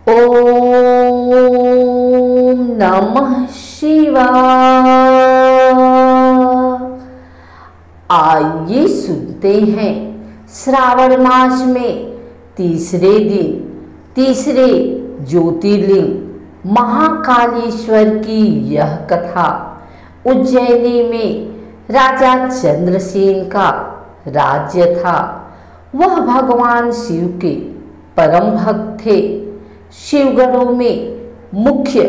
ओम नमः शिवाय। आइए सुनते हैं श्रावण मास में तीसरे दिन तीसरे ज्योतिर्लिंग महाकालेश्वर की यह कथा। उज्जैनी में राजा चंद्रसेन का राज्य था। वह भगवान शिव के परम भक्त थे। शिवगणों में मुख्य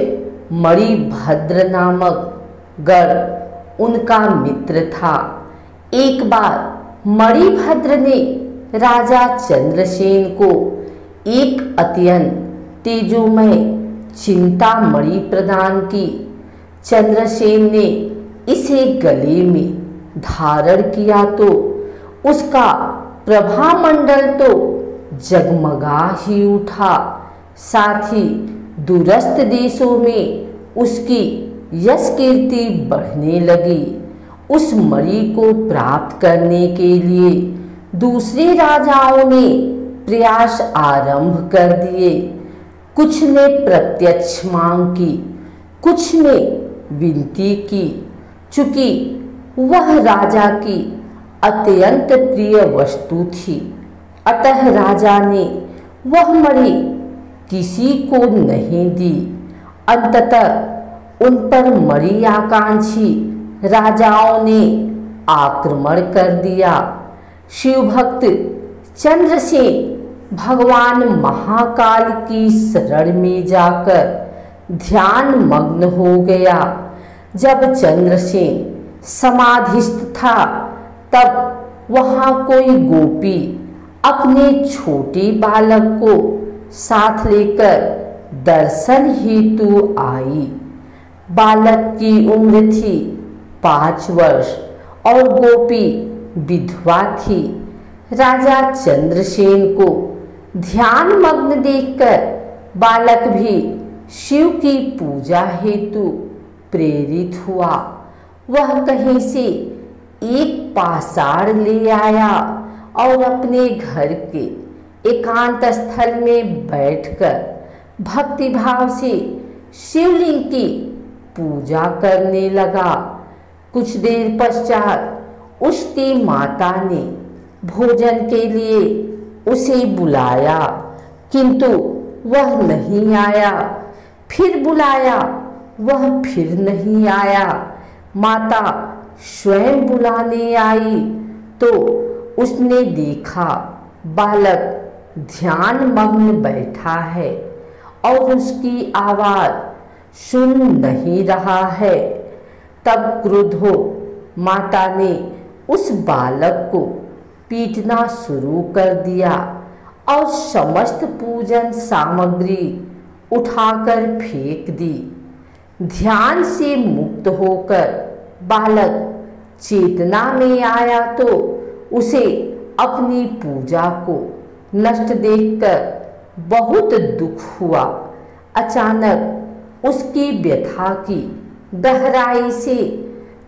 मणिभद्र नामक गण उनका मित्र था। एक बार मणिभद्र ने राजा चंद्रसेन को एक अत्यंत तेजोमय चिंतामणि प्रदान की। चंद्रसेन ने इसे गले में धारण किया तो उसका प्रभामंडल तो जगमगा ही उठा। साथ ही दूरस्थ देशों में उसकी यश कीर्ति बढ़ने लगी। उस मणि को प्राप्त करने के लिए दूसरे राजाओं ने प्रयास आरंभ कर दिए। कुछ ने प्रत्यक्ष मांग की, कुछ ने विनती की। चूंकि वह राजा की अत्यंत प्रिय वस्तु थी, अतः राजा ने वह मणि किसी को नहीं दी। अंततः उन पर मणि आकांक्षी राजाओं ने आक्रमण कर दिया। शिवभक्त चंद्रसेन भगवान महाकाल की शरण में जाकर ध्यान मग्न हो गया। जब चंद्रसेन समाधिस्थ था तब वहां कोई गोपी अपने छोटे बालक को साथ लेकर दर्शन हेतु आई। बालक की उम्र थी 5 वर्ष और गोपी विधवा थी। राजा चंद्रसेन को ध्यान मग्न देखकर बालक भी शिव की पूजा हेतु प्रेरित हुआ। वह कहीं से एक पाषाण ले आया और अपने घर के एकांत स्थल में बैठकर भक्तिभाव से शिवलिंग की पूजा करने लगा। कुछ देर पश्चात उसकी माता ने भोजन के लिए उसे बुलाया, किंतु वह नहीं आया। फिर बुलाया, वह फिर नहीं आया। माता स्वयं बुलाने आई तो उसने देखा बालक ध्यान मग्न बैठा है और उसकी आवाज सुन नहीं रहा है। तब क्रुद्ध हो माता ने उस बालक को पीटना शुरू कर दिया और समस्त पूजन सामग्री उठाकर फेंक दी। ध्यान से मुक्त होकर बालक चेतना में आया तो उसे अपनी पूजा को नष्ट देखकर बहुत दुख हुआ। अचानक उसकी व्यथा की गहराई से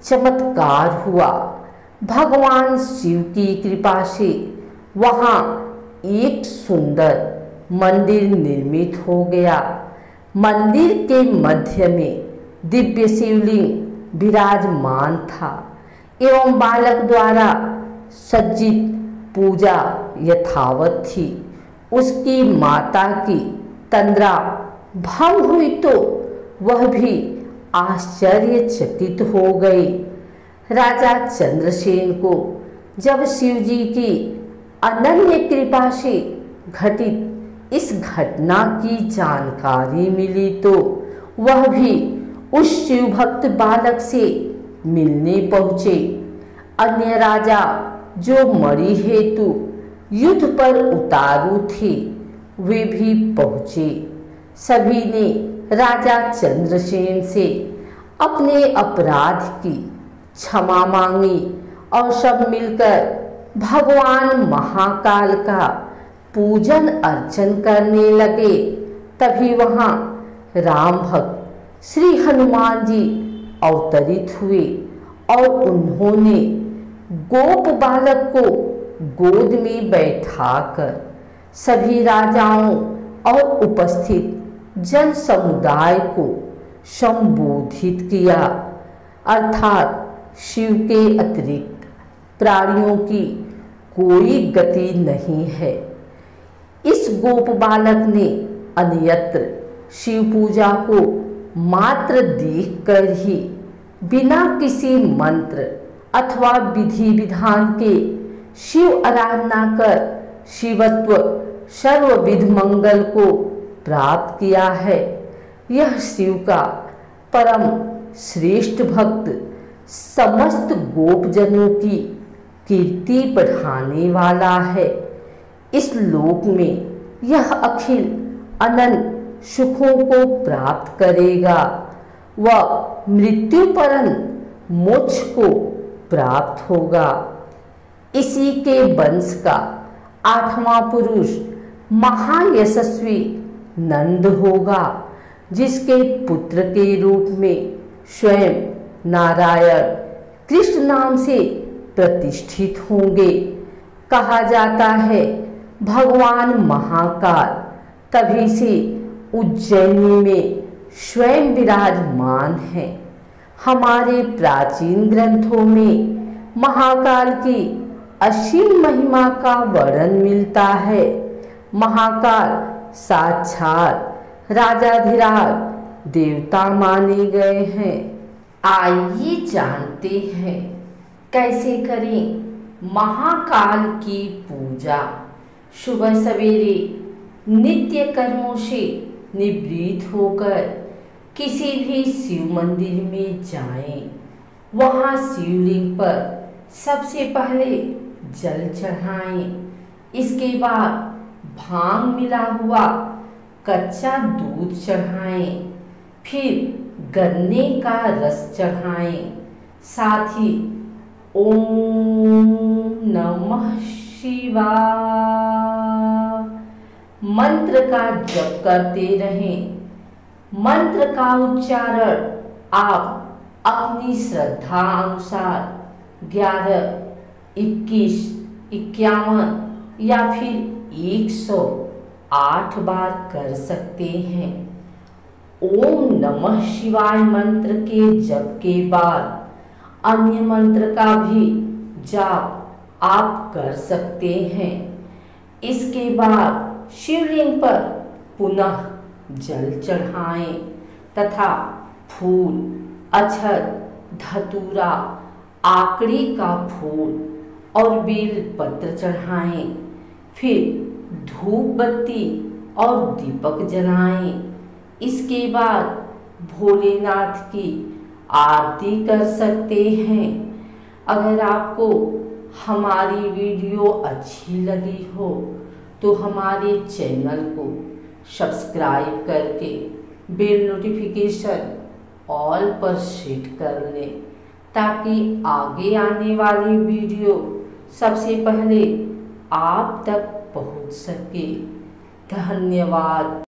चमत्कार हुआ। भगवान शिव की कृपा से वहाँ एक सुंदर मंदिर निर्मित हो गया। मंदिर के मध्य में दिव्य शिवलिंग विराजमान था एवं बालक द्वारा सज्जित पूजा यथावत थी। उसकी माता की तंद्रा भंग हुई तो वह भी आश्चर्यचकित हो गई। राजा चंद्रसेन को जब शिवजी की अनन्य कृपा से घटित इस घटना की जानकारी मिली तो वह भी उस शिवभक्त बालक से मिलने पहुँचे। अन्य राजा जो मणि हेतु युद्ध पर उतारू थे वे भी पहुँचे। सभी ने राजा चंद्रसेन से अपने अपराध की क्षमा मांगी और सब मिलकर भगवान महाकाल का पूजन अर्चन करने लगे। तभी वहाँ राम भक्त श्री हनुमान जी अवतरित हुए और उन्होंने गोप बालक को गोद में बैठाकर सभी राजाओं और उपस्थित जन समुदाय को संबोधित किया, अर्थात शिव के अतिरिक्त प्राणियों की कोई गति नहीं है। इस गोप बालक ने अन्यत्र शिव पूजा को मात्र देखकर ही बिना किसी मंत्र अथवा विधि विधान के शिव आराधना कर शिवत्व सर्वविध मंगल को प्राप्त किया है। यह शिव का परम श्रेष्ठ भक्त समस्त गोपजनों की कीर्ति बढ़ाने वाला है। इस लोक में यह अखिल अनंत सुखों को प्राप्त करेगा व मृत्युपरंत मोक्ष को प्राप्त होगा। इसी के वंश का 8वां पुरुष महायशस्वी नंद होगा, जिसके पुत्र के रूप में स्वयं नारायण कृष्ण नाम से प्रतिष्ठित होंगे। कहा जाता है भगवान महाकाल तभी से उज्जैनी में स्वयं विराजमान है। हमारे प्राचीन ग्रंथों में महाकाल की असीम महिमा का वर्णन मिलता है। महाकाल साक्षात राजाधिराज देवता माने गए हैं। आइए जानते हैं कैसे करें महाकाल की पूजा। सुबह सवेरे नित्य कर्मों से निवृत्त होकर किसी भी शिव मंदिर में जाएं। वहां शिवलिंग पर सबसे पहले जल चढ़ाएं। इसके बाद भांग मिला हुआ कच्चा दूध चढ़ाएं, फिर गन्ने का रस चढ़ाएं। साथ ही ओम नमः शिवाय मंत्र का जप करते रहें। मंत्र का उच्चारण आप अपनी श्रद्धा अनुसार 11, 21, 51 या फिर 108 बार कर सकते हैं। ओम नमः शिवाय मंत्र के जप के बाद अन्य मंत्र का भी जाप आप कर सकते हैं। इसके बाद शिवलिंग पर पुनः जल चढ़ाएं तथा फूल, अक्षत, धतूरा, आकड़ी का फूल और बेल पत्र चढ़ाएं। फिर धूप बत्ती और दीपक जलाएं। इसके बाद भोलेनाथ की आरती कर सकते हैं। अगर आपको हमारी वीडियो अच्छी लगी हो तो हमारे चैनल को सब्सक्राइब करके बेल नोटिफिकेशन ऑल पर सेट कर लें, ताकि आगे आने वाली वीडियो सबसे पहले आप तक पहुंच सके। धन्यवाद।